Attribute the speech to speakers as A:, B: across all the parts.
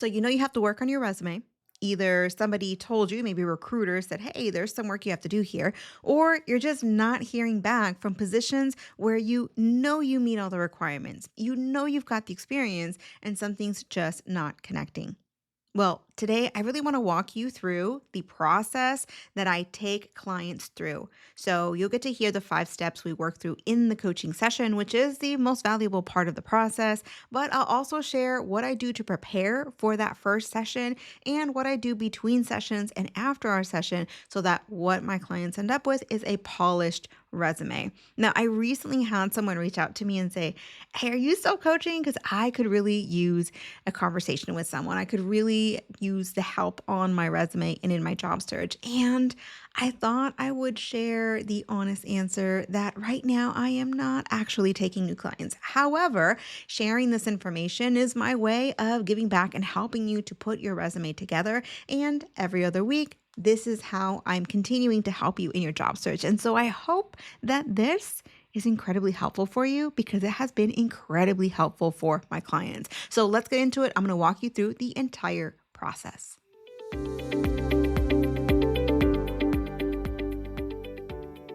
A: So you have to work on your resume. Either somebody told you, maybe a recruiter said, hey, there's some work you have to do here, or you're just not hearing back from positions where you know you meet all the requirements. You know you've got the experience and something's just not connecting. Well, today I really want to walk you through the process that I take clients through. So you'll get to hear the 5 steps we work through in the coaching session, which is the most valuable part of the process. But I'll also share what I do to prepare for that first session and what I do between sessions and after our session so that what my clients end up with is a polished resume. Now, I recently had someone reach out to me and say, hey, are you still coaching? Because I could really use a conversation with someone. I could really use the help on my resume and in my job search. And I thought I would share the honest answer that right now I am not actually taking new clients. However, sharing this information is my way of giving back and helping you to put your resume together. And every other week, this is how I'm continuing to help you in your job search. And so I hope that this is incredibly helpful for you because it has been incredibly helpful for my clients. So let's get into it. I'm going to walk you through the entire process.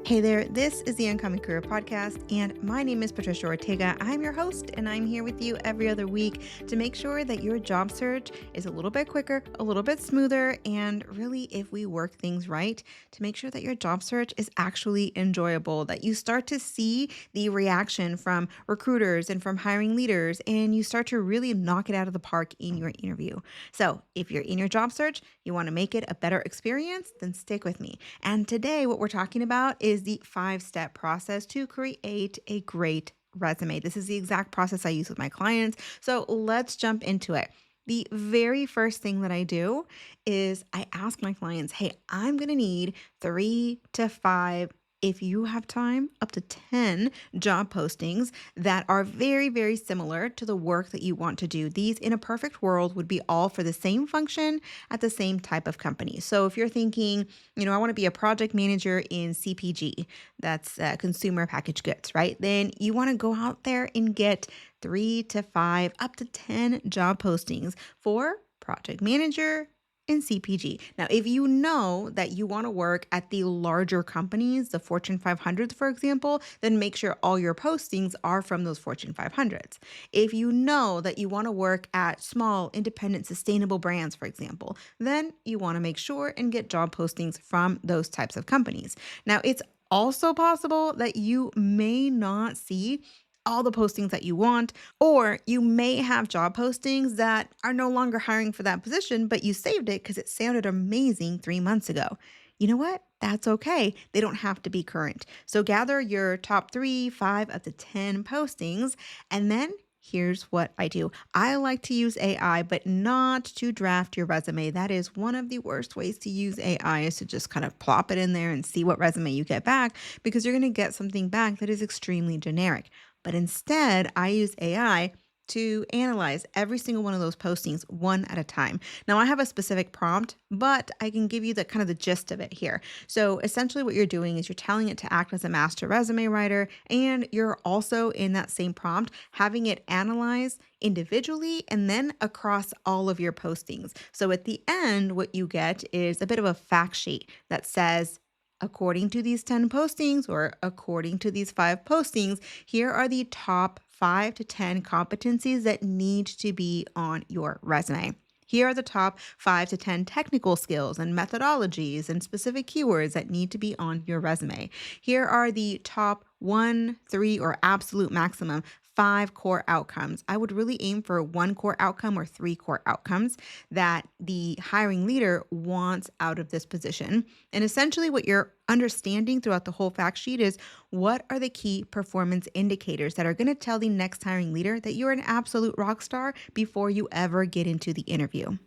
A: Hey there, this is the Uncommon Career Podcast, and my name is Patricia Ortega. I'm your host, and I'm here with you every other week to make sure that your job search is a little bit quicker, a little bit smoother, and really, if we work things right, to make sure that your job search is actually enjoyable, that you start to see the reaction from recruiters and from hiring leaders, and you start to really knock it out of the park in your interview. So if you're in your job search, you want to make it a better experience, then stick with me. And today, what we're talking about is the 5-step process to create a great resume. This is the exact process I use with my clients. So let's jump into it. The very first thing that I do is I ask my clients, hey, I'm going to need 3 to 5, if you have time, up to 10 job postings that are very, very similar to the work that you want to do. These, in a perfect world, would be all for the same function at the same type of company. So if you're thinking, I want to be a project manager in CPG, that's consumer packaged goods, right? Then you want to go out there and get 3 to 5, up to 10 job postings for project manager in CPG. Now, if you know that you want to work at the larger companies, the Fortune 500s, for example, then make sure all your postings are from those Fortune 500s. If you know that you want to work at small, independent, sustainable brands, for example, then you want to make sure and get job postings from those types of companies. Now, it's also possible that you may not see all the postings that you want, or you may have job postings that are no longer hiring for that position, but you saved it because it sounded amazing 3 months ago. You know what? That's okay. They don't have to be current. So gather your top 3, 5 of the 10 postings, and then here's what I do. I like to use AI, but not to draft your resume. That is one of the worst ways to use AI, is to just kind of plop it in there and see what resume you get back, because you're going to get something back that is extremely generic. But instead, I use AI to analyze every single one of those postings one at a time. Now, I have a specific prompt, but I can give you the kind of the gist of it here. So essentially what you're doing is you're telling it to act as a master resume writer, and you're also, in that same prompt, having it analyze individually and then across all of your postings. So at the end, what you get is a bit of a fact sheet that says, according to these 10 postings, or according to these 5 postings, here are the top 5 to 10 competencies that need to be on your resume. Here are the top 5 to 10 technical skills and methodologies and specific keywords that need to be on your resume. Here are the top 1, 3, or absolute maximum 5 core outcomes. I would really aim for 1 core outcome or 3 core outcomes that the hiring leader wants out of this position. And essentially what you're understanding throughout the whole fact sheet is, what are the key performance indicators that are going to tell the next hiring leader that you're an absolute rock star before you ever get into the interview.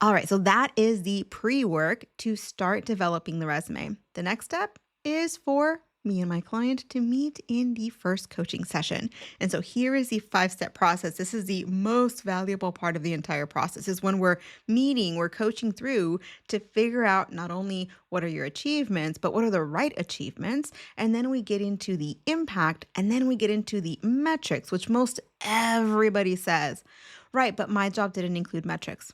A: All right, so that is the pre-work to start developing the resume. The next step is for me and my client to meet in the first coaching session. And so here is the 5-step process. This is the most valuable part of the entire process, is when we're meeting, we're coaching through to figure out not only what are your achievements, but what are the right achievements. And then we get into the impact, and then we get into the metrics, which most everybody says, Right, but my job didn't include metrics.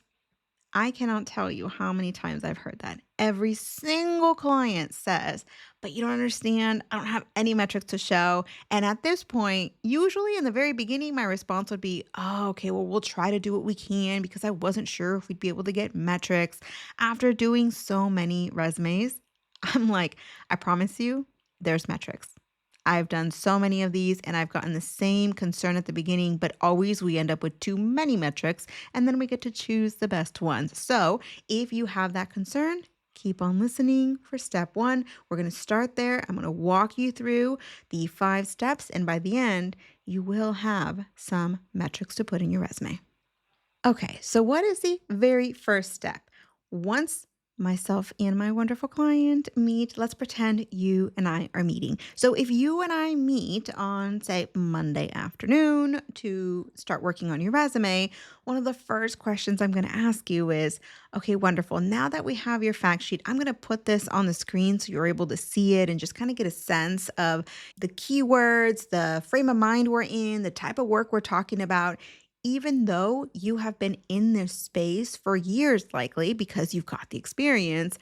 A: I cannot tell you how many times I've heard that. Every single client says, but you don't understand. I don't have any metrics to show. And at this point, usually in the very beginning, my response would be, oh, okay, well, we'll try to do what we can because I wasn't sure if we'd be able to get metrics. After doing so many resumes, I'm like, I promise you, there's metrics. I've done so many of these and I've gotten the same concern at the beginning, but always we end up with too many metrics and then we get to choose the best ones. So if you have that concern, keep on listening for step one. We're going to start there. I'm going to walk you through the 5 steps. And by the end, you will have some metrics to put in your resume. Okay, so what is the very first step? Once myself and my wonderful client meet, let's pretend you and I are meeting. So if you and I meet on, say, Monday afternoon to start working on your resume, one of the first questions I'm going to ask you is, okay, wonderful. Now that we have your fact sheet, I'm going to put this on the screen so you're able to see it and just kind of get a sense of the keywords, the frame of mind we're in, the type of work we're talking about, even though you have been in this space for years, likely because you've got the experience.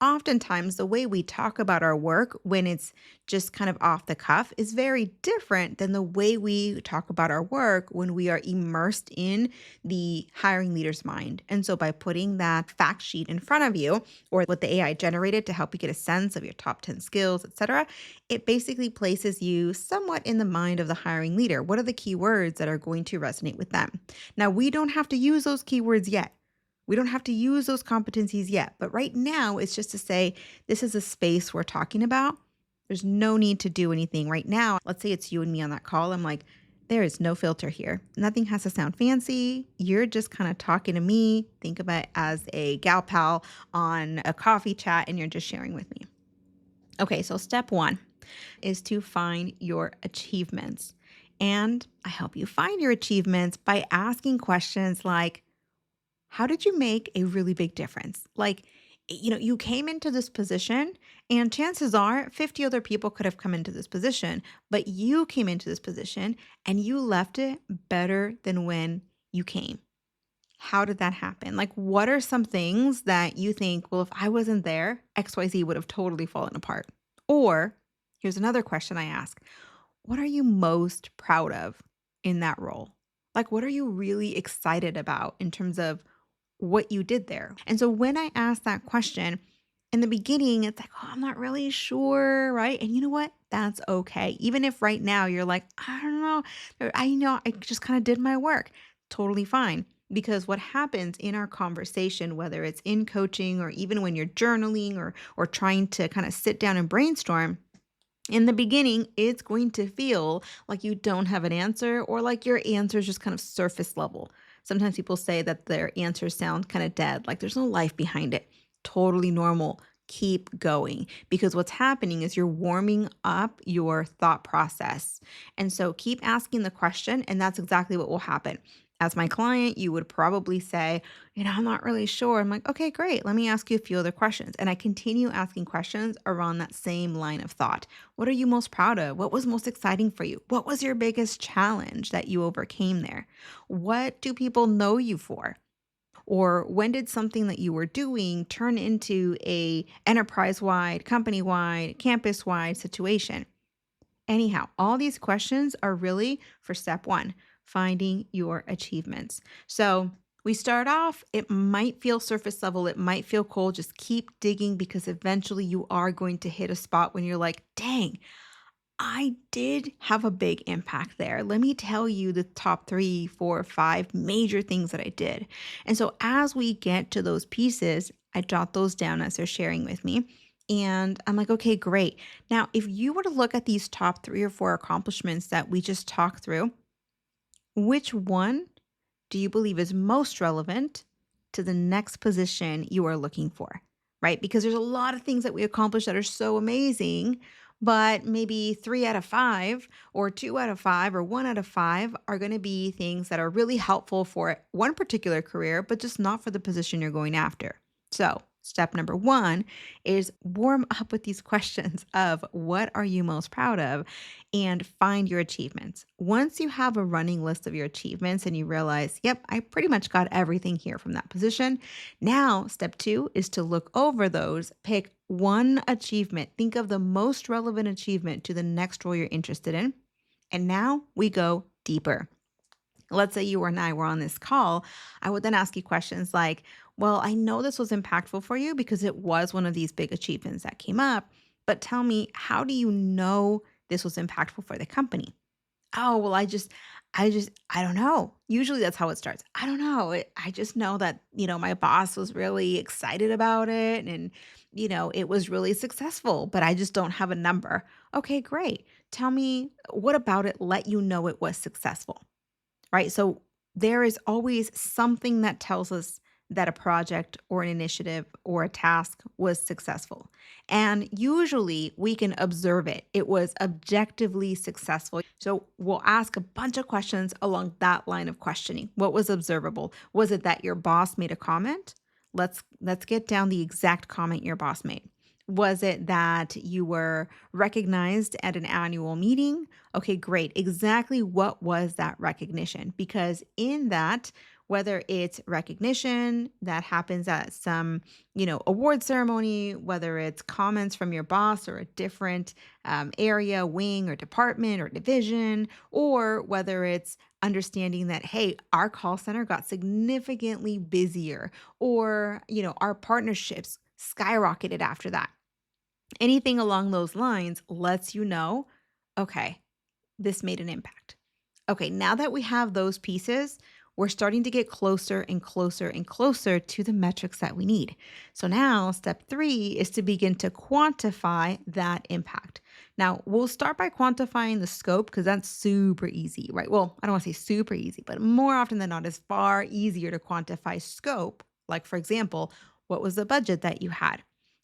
A: Oftentimes, the way we talk about our work when it's just kind of off the cuff is very different than the way we talk about our work when we are immersed in the hiring leader's mind. And so, by putting that fact sheet in front of you, or what the AI generated to help you get a sense of your top 10 skills, etc., it basically places you somewhat in the mind of the hiring leader. What are the key words that are going to resonate with them? Now, we don't have to use those keywords yet. We don't have to use those competencies yet. But right now, it's just to say, this is a space we're talking about. There's no need to do anything right now. Let's say it's you and me on that call. I'm like, there is no filter here. Nothing has to sound fancy. You're just kind of talking to me. Think of it as a gal pal on a coffee chat, and you're just sharing with me. Okay, so step one is to find your achievements. And I help you find your achievements by asking questions like, how did you make a really big difference? Like, you came into this position, and chances are 50 other people could have come into this position, but you came into this position and you left it better than when you came. How did that happen? Like, what are some things that you think, well, if I wasn't there, XYZ would have totally fallen apart? Or here's another question I ask. What are you most proud of in that role? Like, what are you really excited about in terms of what you did there? And so when I ask that question, in the beginning, it's like, oh, I'm not really sure, right? And you know what? That's okay. Even if right now you're like, I don't know, I know I just kind of did my work. Totally fine. Because what happens in our conversation, whether it's in coaching or even when you're journaling or trying to kind of sit down and brainstorm, in the beginning, it's going to feel like you don't have an answer or like your answer is just kind of surface level. Sometimes people say that their answers sound kind of dead, like there's no life behind it. Totally normal. Keep going because what's happening is you're warming up your thought process. And so keep asking the question, and that's exactly what will happen. As my client, you would probably say, I'm not really sure. I'm like, okay, great. Let me ask you a few other questions. And I continue asking questions around that same line of thought. What are you most proud of? What was most exciting for you? What was your biggest challenge that you overcame there? What do people know you for? Or when did something that you were doing turn into a enterprise-wide, company-wide, campus-wide situation? Anyhow, all these questions are really for step one, finding your achievements. So we start off, it might feel surface level, it might feel cold. Just keep digging because eventually you are going to hit a spot when you're like, dang, I did have a big impact there. Let me tell you the top 3, 4, 5 major things that I did. And so as we get to those pieces, I jot those down as they're sharing with me. And I'm like, okay, great. Now, if you were to look at these top 3 or 4 accomplishments that we just talked through, which one do you believe is most relevant to the next position you are looking for? Right? Because there's a lot of things that we accomplish that are so amazing, but maybe 3 out of 5 or 2 out of 5 or 1 out of 5 are going to be things that are really helpful for one particular career, but just not for the position you're going after. So Step number one is warm up with these questions of what are you most proud of and find your achievements. Once you have a running list of your achievements and you realize, yep, I pretty much got everything here from that position. Now, step two is to look over those, pick one achievement, think of the most relevant achievement to the next role you're interested in. And now we go deeper. Let's say you and I were on this call, I would then ask you questions like, well, I know this was impactful for you because it was one of these big achievements that came up, but tell me, how do you know this was impactful for the company? Oh, well, I don't know. Usually that's how it starts. I don't know. I just know that, my boss was really excited about it and, it was really successful, but I just don't have a number. Okay, great. Tell me what about it let you know it was successful? Right? So there is always something that tells us that a project or an initiative or a task was successful. And usually we can observe it. It was objectively successful. So we'll ask a bunch of questions along that line of questioning. What was observable? Was it that your boss made a comment? Let's get down the exact comment your boss made. Was it that you were recognized at an annual meeting? Okay, great. Exactly what was that recognition? Because in that, whether it's recognition that happens at some, award ceremony, whether it's comments from your boss or a different area, wing, or department or division, or whether it's understanding that, hey, our call center got significantly busier, or, our partnerships skyrocketed after that. Anything along those lines lets you know, okay, this made an impact. Okay, now that we have those pieces, we're starting to get closer and closer and closer to the metrics that we need. So now, step three is to begin to quantify that impact. Now, we'll start by quantifying the scope because that's super easy, right? Well, I don't want to say super easy, but more often than not, it's far easier to quantify scope. Like, for example, what was the budget that you had?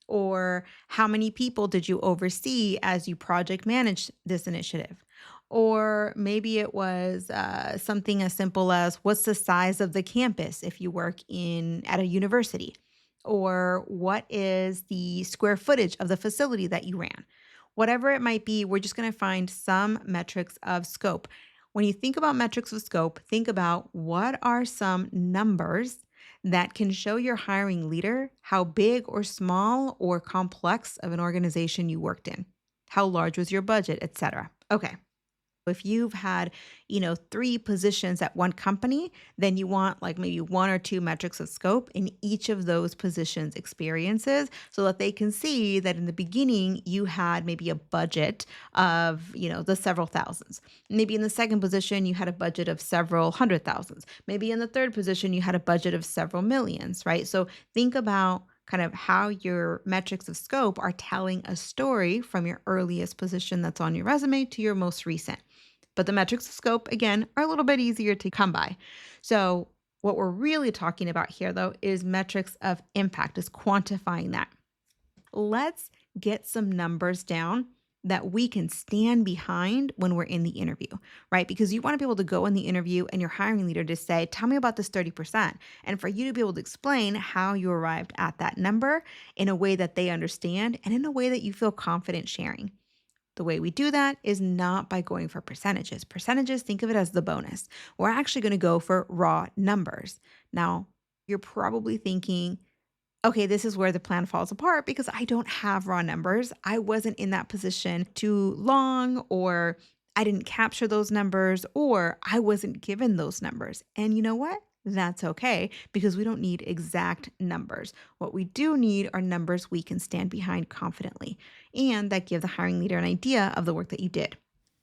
A: Or how many people did you oversee as you project managed this initiative? Or maybe it was something as simple as what's the size of the campus if you work in at a university? Or what is the square footage of the facility that you ran? Whatever it might be, we're just going to find some metrics of scope. When you think about metrics of scope, think about what are some numbers that can show your hiring leader how big or small or complex of an organization you worked in. How large was your budget, etc. Okay. If you've had, three positions at one company, then you want like maybe one or two metrics of scope in each of those positions' experiences so that they can see that in the beginning you had maybe a budget of, the several thousands. Maybe in the second position you had a budget of several hundred thousands. Maybe in the third position you had a budget of several millions, right? So think about kind of how your metrics of scope are telling a story from your earliest position that's on your resume to your most recent. But the metrics of scope, again, are a little bit easier to come by. So, what we're really talking about here, though, is metrics of impact, is quantifying that. Let's get some numbers down that we can stand behind when we're in the interview, right? Because you want to be able to go in the interview and your hiring leader to say, tell me about this 30%. And for you to be able to explain how you arrived at that number in a way that they understand and in a way that you feel confident sharing. The way we do that is not by going for percentages. Percentages, think of it as the bonus. We're actually going to go for raw numbers. Now, you're probably thinking, okay, this is where the plan falls apart because I don't have raw numbers. I wasn't in that position too long, or I didn't capture those numbers, or I wasn't given those numbers. And you know what? That's okay because we don't need exact numbers. What we do need are numbers we can stand behind confidently and that give the hiring leader an idea of the work that you did.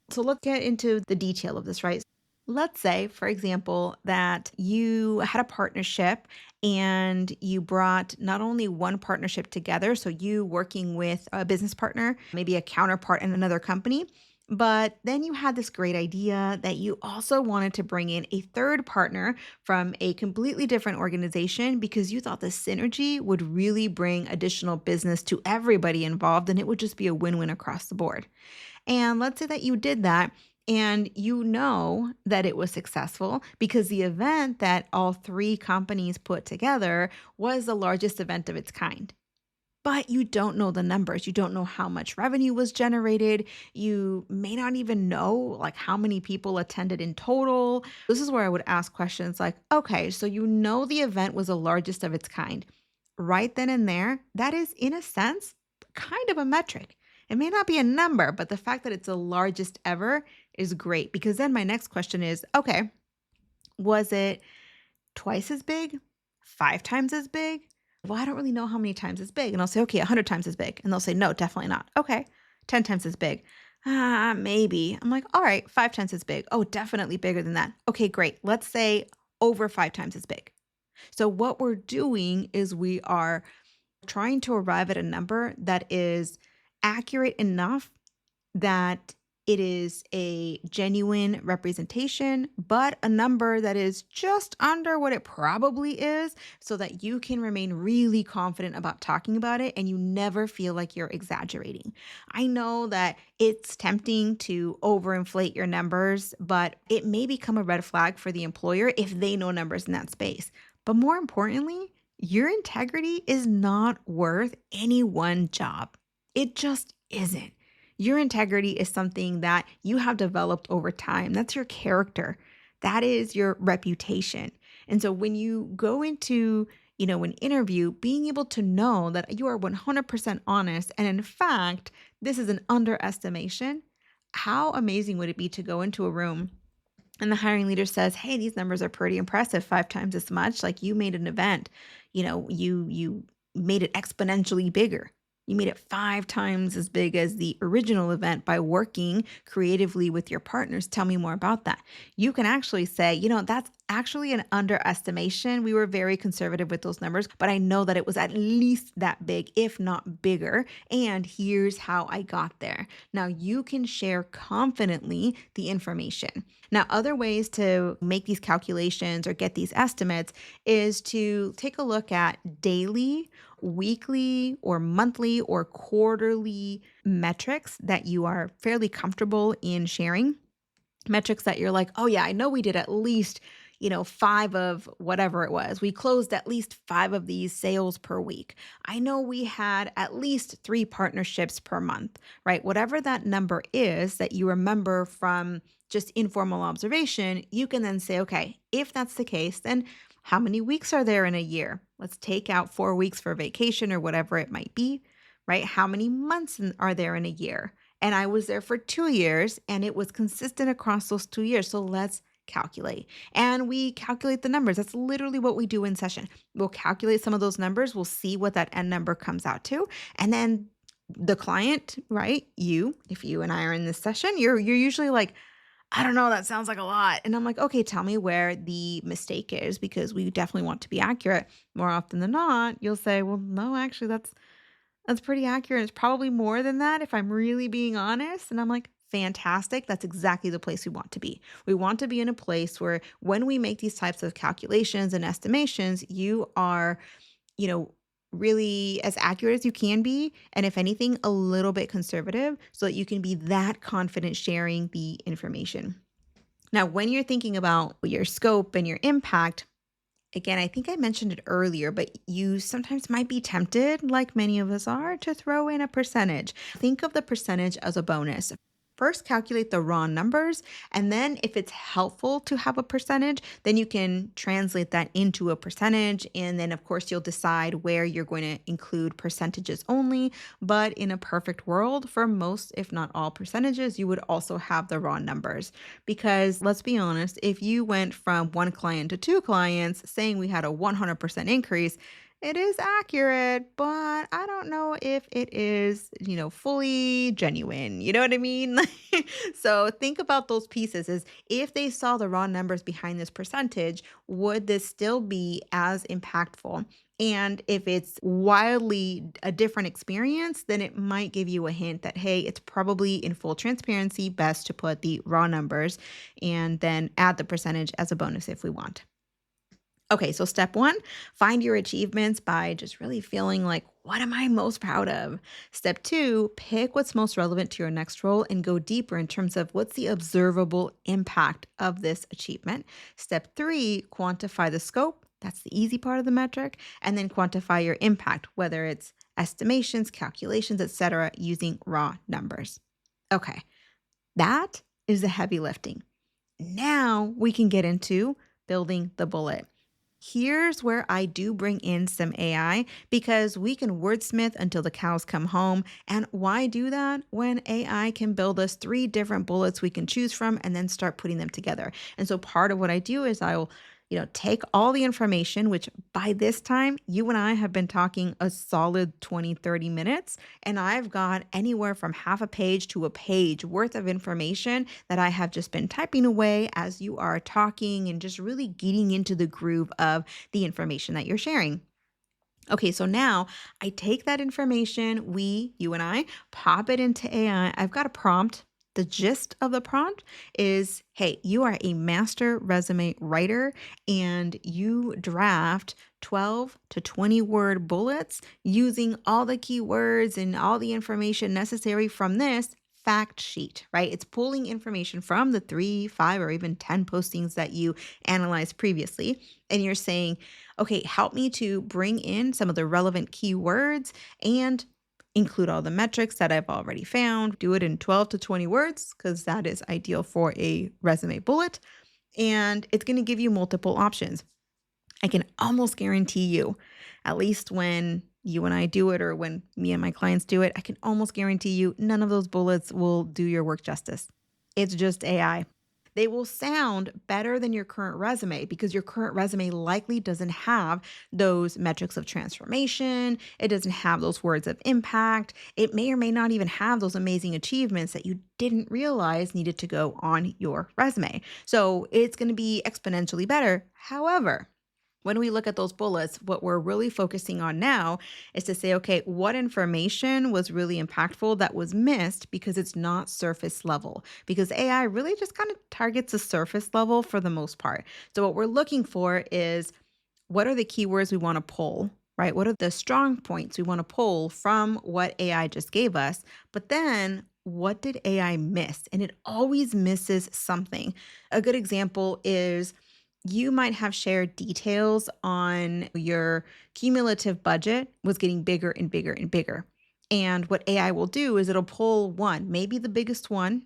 A: So let's get into the detail of this, right? Let's say, for example, that you had a partnership and you brought not only one partnership together, so you working with a business partner, maybe a counterpart in another company, but then you had this great idea that you also wanted to bring in a third partner from a completely different organization because you thought the synergy would really bring additional business to everybody involved and it would just be a win-win across the board. And let's say that you did that And you know that it was successful because the event that all three companies put together was the largest event of its kind. But you don't know the numbers. You don't know how much revenue was generated. You may not even know like how many people attended in total. This is where I would ask questions like, okay, so you know the event was the largest of its kind. Right then and there, that is in a sense kind of a metric. It may not be a number, but the fact that it's the largest ever is great because then my next question is, okay, was it twice as big? 5 times as big? Well, I don't really know how many times as big. And I'll say, okay, 100 times as big. And they'll say, no, definitely not. Okay, 10 times as big. Maybe. I'm like, all right, 5 times as big. Oh, definitely bigger than that. Okay, great. Let's say over 5 times as big. So what we're doing is we are trying to arrive at a number that is accurate enough that it is a genuine representation, but a number that is just under what it probably is so that you can remain really confident about talking about it and you never feel like you're exaggerating. I know that it's tempting to overinflate your numbers, but it may become a red flag for the employer if they know numbers in that space. But more importantly, your integrity is not worth any one job. It just isn't. Your integrity is something that you have developed over time. That's your character. That is your reputation. And so when you go into, an interview, being able to know that you are 100% honest and in fact, this is an underestimation, how amazing would it be to go into a room and the hiring leader says, "Hey, these numbers are pretty impressive, 5 times as much. Like you made an event, you made it exponentially bigger. You made it 5 times as big as the original event by working creatively with your partners. Tell me more about that." You can actually say, that's actually an underestimation. We were very conservative with those numbers, but I know that it was at least that big, if not bigger. And here's how I got there. Now you can share confidently the information. Now, other ways to make these calculations or get these estimates is to take a look at daily, weekly, or monthly or quarterly metrics that you are fairly comfortable in sharing. Metrics that you're like, oh yeah, I know we did at least, 5 of whatever it was. We closed at least 5 of these sales per week. I know we had at least 3 partnerships per month, right? Whatever that number is that you remember from just informal observation, you can then say, okay, if that's the case, then how many weeks are there in a year? Let's take out 4 weeks for vacation or whatever it might be, right? How many months are there in a year? And I was there for 2 years and it was consistent across those 2 years. So let's calculate. And we calculate the numbers. That's literally what we do in session. We'll calculate some of those numbers. We'll see what that end number comes out to. And then the client, right? If you and I are in this session, you're usually like, I don't know, that sounds like a lot. And I'm like, okay, tell me where the mistake is because we definitely want to be accurate. More often than not, you'll say, well, no, actually, that's pretty accurate. It's probably more than that if I'm really being honest. And I'm like, fantastic. That's exactly the place we want to be. We want to be in a place where when we make these types of calculations and estimations, you are, you know, really as accurate as you can be. And if anything, a little bit conservative so that you can be that confident sharing the information. Now, when you're thinking about your scope and your impact, again, I think I mentioned it earlier, but you sometimes might be tempted, like many of us are, to throw in a percentage. Think of the percentage as a bonus. First, calculate the raw numbers, and then if it's helpful to have a percentage, then you can translate that into a percentage. And then, of course, you'll decide where you're going to include percentages only. But in a perfect world, for most, if not all percentages, you would also have the raw numbers. Because let's be honest, if you went from 1 client to 2 clients, saying we had a 100% increase, it is accurate, but I don't know if it is, fully genuine. You know what I mean? So think about those pieces as if they saw the raw numbers behind this percentage, would this still be as impactful? And if it's wildly a different experience, then it might give you a hint that, hey, it's probably in full transparency best to put the raw numbers and then add the percentage as a bonus if we want. Okay, so step one, find your achievements by just really feeling like, what am I most proud of? Step two, pick what's most relevant to your next role and go deeper in terms of what's the observable impact of this achievement. Step three, quantify the scope. That's the easy part of the metric. And then quantify your impact, whether it's estimations, calculations, etc., using raw numbers. Okay, that is the heavy lifting. Now we can get into building the bullet. Here's where I do bring in some AI because we can wordsmith until the cows come home. And why do that when AI can build us three different bullets we can choose from and then start putting them together? And so part of what I do is I will take all the information, which by this time, you and I have been talking a solid 20, 30 minutes, and I've got anywhere from half a page to a page worth of information that I have just been typing away as you are talking and just really getting into the groove of the information that you're sharing. Okay, so now I take that information, you and I, pop it into AI. I've got a prompt. The gist of the prompt is, hey, you are a master resume writer and you draft 12 to 20 word bullets using all the keywords and all the information necessary from this fact sheet, right? It's pulling information from the 3, 5, or even 10 postings that you analyzed previously. And you're saying, okay, help me to bring in some of the relevant keywords and include all the metrics that I've already found. Do it in 12 to 20 words because that is ideal for a resume bullet. And it's going to give you multiple options. I can almost guarantee you, at least when you and I do it or when me and my clients do it, I can almost guarantee you none of those bullets will do your work justice. It's just AI. They will sound better than your current resume because your current resume likely doesn't have those metrics of transformation. It doesn't have those words of impact. It may or may not even have those amazing achievements that you didn't realize needed to go on your resume. So it's going to be exponentially better. However, when we look at those bullets, what we're really focusing on now is to say, okay, what information was really impactful that was missed because it's not surface level? Because AI really just kind of targets the surface level for the most part. So what we're looking for is what are the keywords we want to pull, right? What are the strong points we want to pull from what AI just gave us? But then what did AI miss? And it always misses something. A good example is you might have shared details on your cumulative budget was getting bigger and bigger and bigger. And what AI will do is it'll pull one, maybe the biggest one.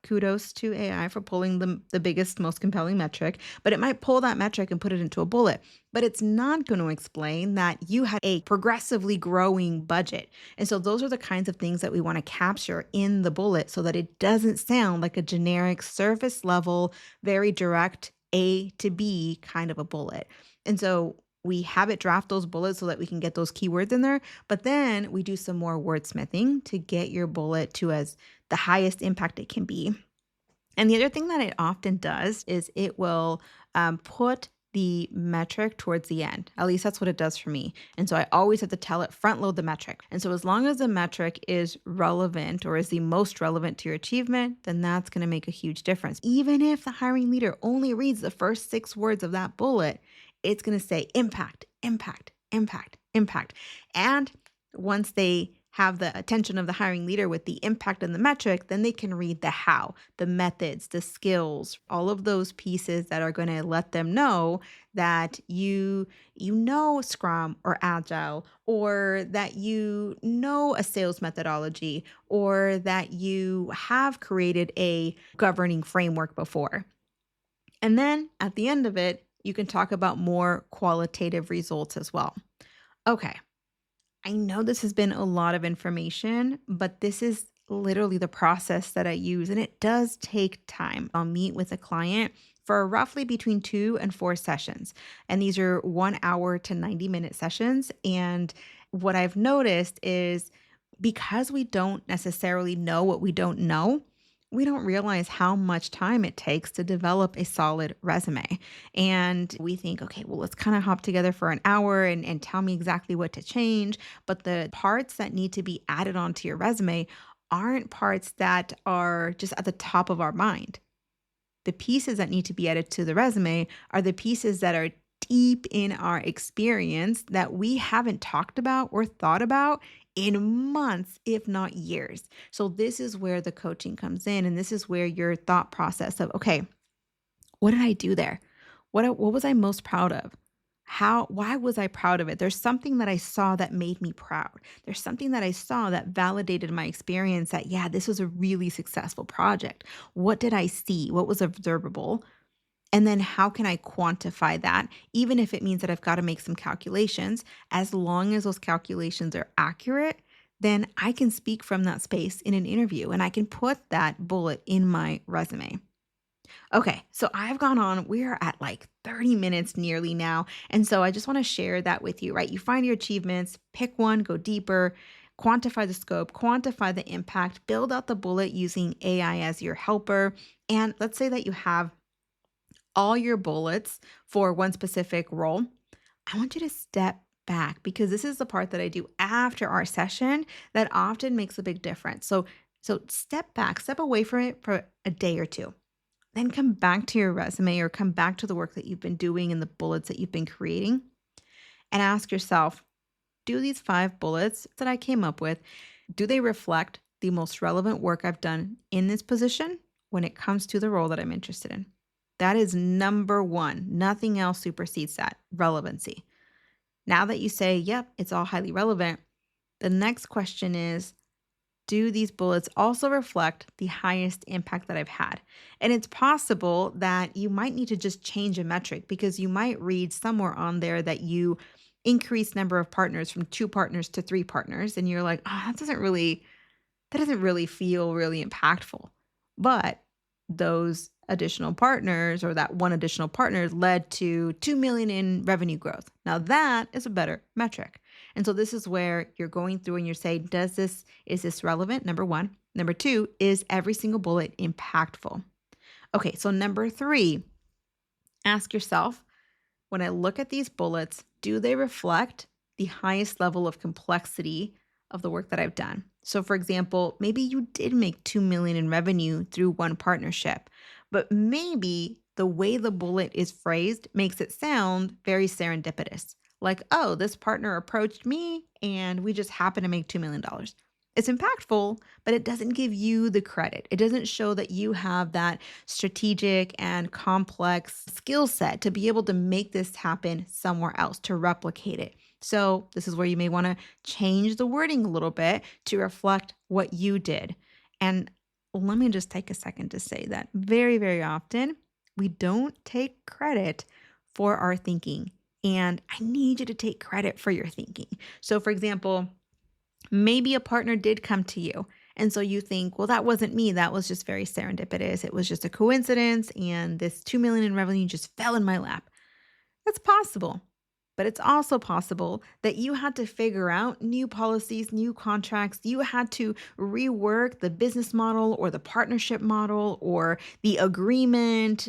A: Kudos to AI for pulling the biggest, most compelling metric, but it might pull that metric and put it into a bullet. But it's not going to explain that you had a progressively growing budget. And so those are the kinds of things that we want to capture in the bullet so that it doesn't sound like a generic surface level, very direct A to B kind of a bullet. And so we have it draft those bullets so that we can get those keywords in there, but then we do some more wordsmithing to get your bullet to as the highest impact it can be. And the other thing that it often does is it will put the metric towards the end. At least that's what it does for me. And so I always have to tell it front load the metric. And so as long as the metric is relevant or is the most relevant to your achievement, then that's going to make a huge difference. Even if the hiring leader only reads the first 6 words of that bullet, it's going to say impact, impact, impact, impact. And once they have the attention of the hiring leader with the impact and the metric, then they can read the how, the methods, the skills, all of those pieces that are going to let them know that you know Scrum or Agile, or that you know a sales methodology, or that you have created a governing framework before. And then at the end of it, you can talk about more qualitative results as well. Okay. I know this has been a lot of information, but this is literally the process that I use, and it does take time. I'll meet with a client for roughly between 2 and 4 sessions, and these are 1 hour to 90-minute sessions. And what I've noticed is because we don't necessarily know what we don't know, we don't realize how much time it takes to develop a solid resume. And we think, okay, well, let's kind of hop together for an hour and tell me exactly what to change. But the parts that need to be added onto your resume aren't parts that are just at the top of our mind. The pieces that need to be added to the resume are the pieces that are deep in our experience that we haven't talked about or thought about in months, if not years. So, this is where the coaching comes in. And this is where your thought process of, okay, what did I do there? What was I most proud of? Why was I proud of it? There's something that I saw that made me proud. There's something that I saw that validated my experience that, yeah, this was a really successful project. What did I see? What was observable? And then how can I quantify that? Even if it means that I've got to make some calculations, as long as those calculations are accurate, then I can speak from that space in an interview and I can put that bullet in my resume. Okay, so I've gone on, we are at like 30 minutes nearly now. And so I just want to share that with you, right? You find your achievements, pick one, go deeper, quantify the scope, quantify the impact, build out the bullet using AI as your helper. And let's say that you have all your bullets for one specific role. I want you to step back because this is the part that I do after our session that often makes a big difference. So step back, step away from it for a day or two. Then come back to your resume or come back to the work that you've been doing and the bullets that you've been creating and ask yourself, do these 5 bullets that I came up with, do they reflect the most relevant work I've done in this position when it comes to the role that I'm interested in? That is number one. Nothing else supersedes that relevancy. Now that you say, yep, it's all highly relevant, the next question is, do these bullets also reflect the highest impact that I've had? And it's possible that you might need to just change a metric because you might read somewhere on there that you increase number of partners from 2 partners to 3 partners. And you're like, oh, that doesn't really feel really impactful. But those additional partners or that one additional partner led to 2 million in revenue growth. Now that is a better metric. And so this is where you're going through and you're saying, is this relevant? Number one. Number two, is every single bullet impactful? Okay, so number 3, ask yourself, when I look at these bullets, do they reflect the highest level of complexity of the work that I've done? So for example, maybe you did make 2 million in revenue through one partnership, but maybe the way the bullet is phrased makes it sound very serendipitous. Like, oh, this partner approached me and we just happened to make $2 million. It's impactful, but it doesn't give you the credit. It doesn't show that you have that strategic and complex skill set to be able to make this happen somewhere else, to replicate it. So, this is where you may want to change the wording a little bit to reflect what you did. And let me just take a second to say that very, very often we don't take credit for our thinking. And I need you to take credit for your thinking. So, for example, maybe a partner did come to you. And so you think, well, that wasn't me. That was just very serendipitous. It was just a coincidence. And this 2 million in revenue just fell in my lap. That's possible. But it's also possible that you had to figure out new policies, new contracts. You had to rework the business model or the partnership model or the agreement.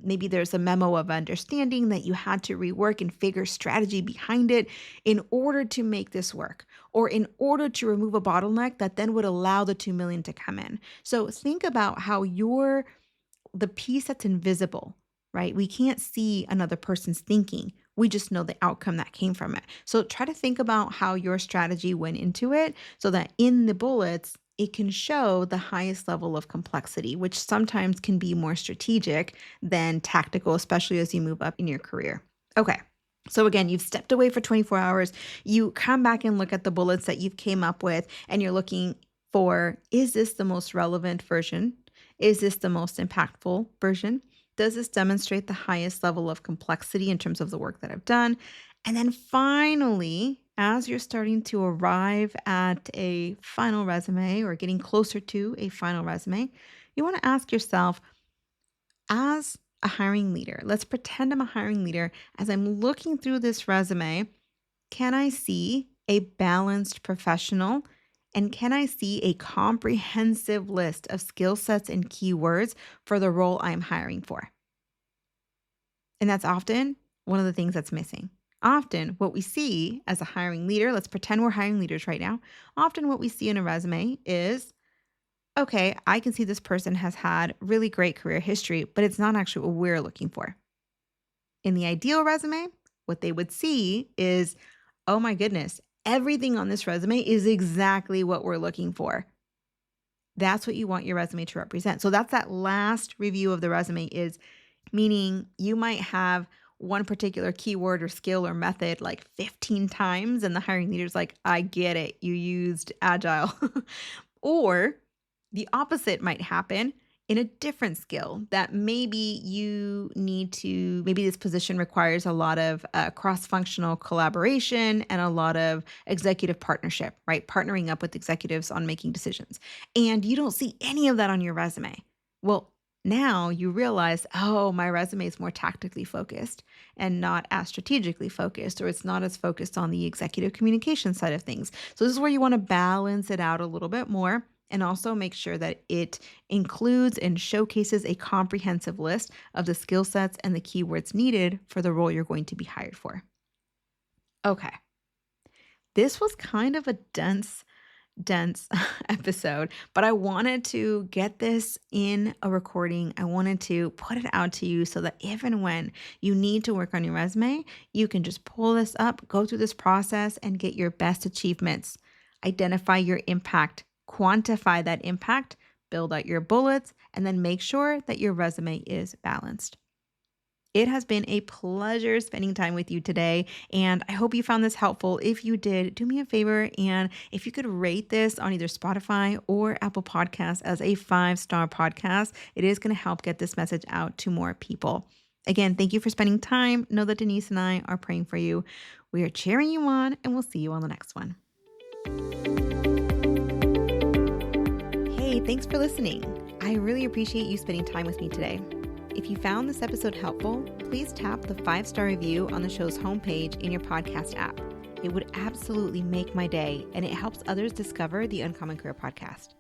A: Maybe there's a memo of understanding that you had to rework and figure strategy behind it in order to make this work or in order to remove a bottleneck that then would allow the 2 million to come in. So think about how the piece that's invisible, right? We can't see another person's thinking. We just know the outcome that came from it. So try to think about how your strategy went into it so that in the bullets, it can show the highest level of complexity, which sometimes can be more strategic than tactical, especially as you move up in your career. Okay. So again, you've stepped away for 24 hours. You come back and look at the bullets that you've came up with, and you're looking for, is this the most relevant version? Is this the most impactful version? Does this demonstrate the highest level of complexity in terms of the work that I've done? And then finally, as you're starting to arrive at a final resume or getting closer to a final resume, you want to ask yourself, as a hiring leader, let's pretend I'm a hiring leader. As I'm looking through this resume, can I see a balanced professional? And can I see a comprehensive list of skill sets and keywords for the role I'm hiring for? And that's often one of the things that's missing. Often, what we see as a hiring leader, let's pretend we're hiring leaders right now. Often, what we see in a resume is, okay, I can see this person has had really great career history, but it's not actually what we're looking for. In the ideal resume, what they would see is, oh my goodness, everything on this resume is exactly what we're looking for. That's what you want your resume to represent. So that's that last review of the resume, is meaning you might have one particular keyword or skill or method like 15 times, and the hiring leader's like, I get it, you used agile. Or the opposite might happen in a different skill that maybe maybe this position requires a lot of cross-functional collaboration and a lot of executive partnership, right? Partnering up with executives on making decisions. And you don't see any of that on your resume. Well, now you realize, oh, my resume is more tactically focused and not as strategically focused, or it's not as focused on the executive communication side of things. So this is where you want to balance it out a little bit more, and also make sure that it includes and showcases a comprehensive list of the skill sets and the keywords needed for the role you're going to be hired for. Okay. This was kind of a dense episode, but I wanted to get this in a recording. I wanted to put it out to you so that if and when you need to work on your resume, you can just pull this up, go through this process, and get your best achievements. Identify your impact, quantify that impact, build out your bullets, and then make sure that your resume is balanced. It has been a pleasure spending time with you today, and I hope you found this helpful. If you did, do me a favor, and if you could rate this on either Spotify or Apple Podcasts as a 5-star podcast, it is going to help get this message out to more people. Again, thank you for spending time. Know that Denise and I are praying for you. We are cheering you on, and we'll see you on the next one. Hey, thanks for listening. I really appreciate you spending time with me today. If you found this episode helpful, please tap the 5-star review on the show's homepage in your podcast app. It would absolutely make my day, and it helps others discover the Uncommon Career Podcast.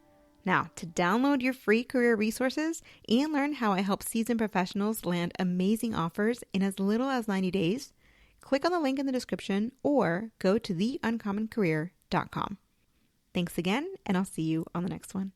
A: Now, to download your free career resources and learn how I help seasoned professionals land amazing offers in as little as 90 days, click on the link in the description or go to theuncommoncareer.com. Thanks again, and I'll see you on the next one.